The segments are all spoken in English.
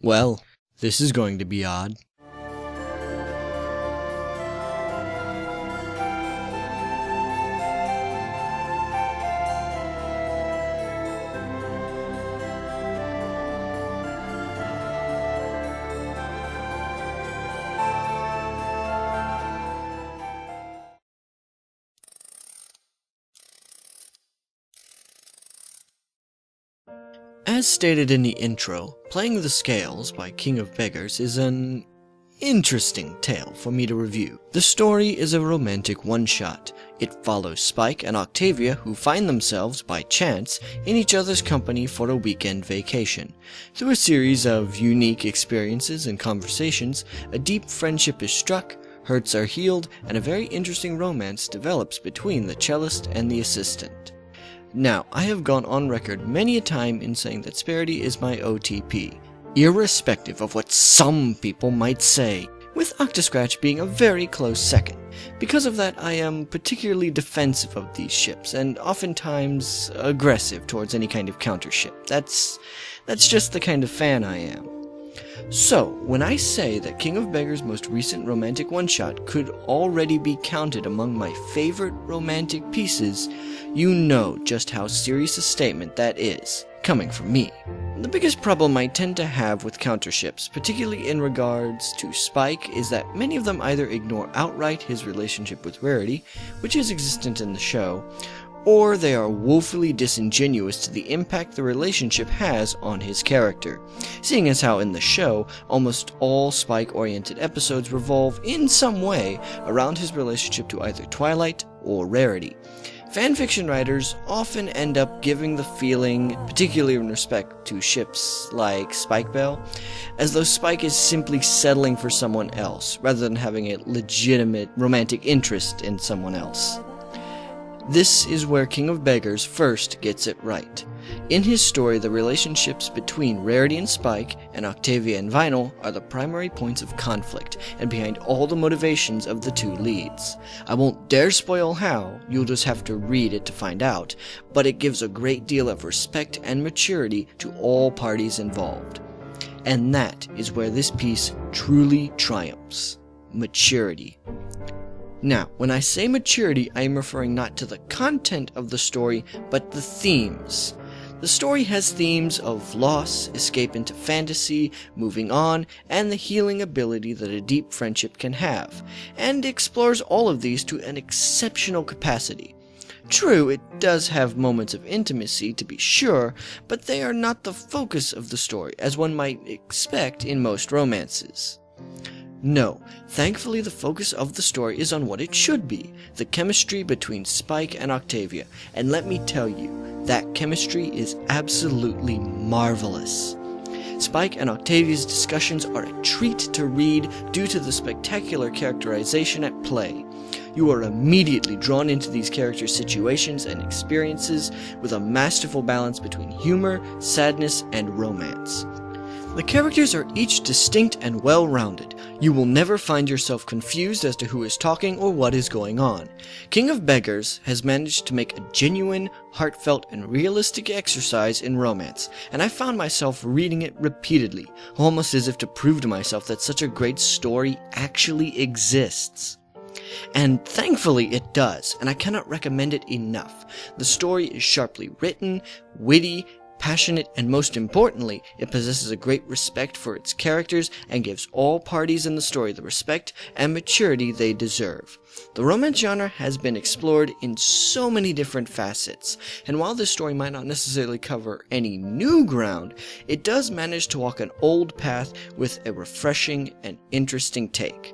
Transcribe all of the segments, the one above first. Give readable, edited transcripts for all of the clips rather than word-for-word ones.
Well, this is going to be odd. As stated in the intro, Playing the Scales by King of Beggars is an interesting tale for me to review. The story is a romantic one-shot. It follows Spike and Octavia, who find themselves, by chance, in each other's company for a weekend vacation. Through a series of unique experiences and conversations, a deep friendship is struck, hurts are healed, and a very interesting romance develops between the cellist and the assistant. Now, I have gone on record many a time in saying that Sparity is my OTP, irrespective of what some people might say, with Octoscratch being a very close second. Because of that, I am particularly defensive of these ships, and oftentimes aggressive towards any kind of countership. That's just the kind of fan I am. So, when I say that King of Beggars' most recent romantic one-shot could already be counted among my favorite romantic pieces, you know just how serious a statement that is, coming from me. The biggest problem I tend to have with counterships, particularly in regards to Spike, is that many of them either ignore outright his relationship with Rarity, which is existent in the show, or they are woefully disingenuous to the impact the relationship has on his character, seeing as how in the show, almost all Spike-oriented episodes revolve in some way around his relationship to either Twilight or Rarity. Fanfiction writers often end up giving the feeling, particularly in respect to ships like Spike Bell, as though Spike is simply settling for someone else, rather than having a legitimate romantic interest in someone else. This is where King of Beggars first gets it right. In his story, the relationships between Rarity and Spike, and Octavia and Vinyl, are the primary points of conflict, and behind all the motivations of the two leads. I won't dare spoil how, you'll just have to read it to find out, but it gives a great deal of respect and maturity to all parties involved. And that is where this piece truly triumphs. Maturity. Now, when I say maturity, I am referring not to the content of the story, but the themes. The story has themes of loss, escape into fantasy, moving on, and the healing ability that a deep friendship can have, and explores all of these to an exceptional capacity. True, it does have moments of intimacy, to be sure, but they are not the focus of the story, as one might expect in most romances. No, thankfully the focus of the story is on what it should be, the chemistry between Spike and Octavia, and let me tell you, that chemistry is absolutely marvelous. Spike and Octavia's discussions are a treat to read due to the spectacular characterization at play. You are immediately drawn into these characters' situations and experiences with a masterful balance between humor, sadness, and romance. The characters are each distinct and well-rounded. You will never find yourself confused as to who is talking or what is going on. King of Beggars has managed to make a genuine, heartfelt, and realistic exercise in romance, and I found myself reading it repeatedly, almost as if to prove to myself that such a great story actually exists. And thankfully it does, and I cannot recommend it enough. The story is sharply written, witty, passionate, and most importantly, it possesses a great respect for its characters and gives all parties in the story the respect and maturity they deserve. The romance genre has been explored in so many different facets, and while this story might not necessarily cover any new ground, it does manage to walk an old path with a refreshing and interesting take.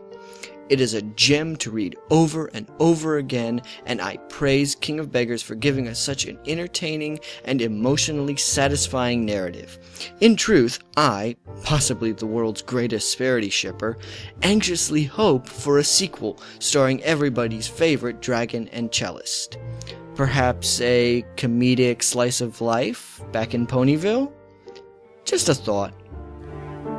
It is a gem to read over and over again, and I praise King of Beggars for giving us such an entertaining and emotionally satisfying narrative. In truth, I, possibly the world's greatest Sparity shipper, anxiously hope for a sequel starring everybody's favorite dragon and cellist. Perhaps a comedic slice of life back in Ponyville? Just a thought.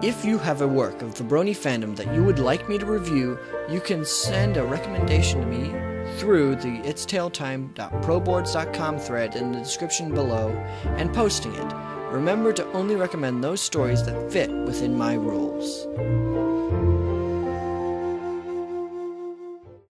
If you have a work of the Brony fandom that you would like me to review, you can send a recommendation to me through the itstale.time.proboards.com thread in the description below and posting it. remember to only recommend those stories that fit within my rules.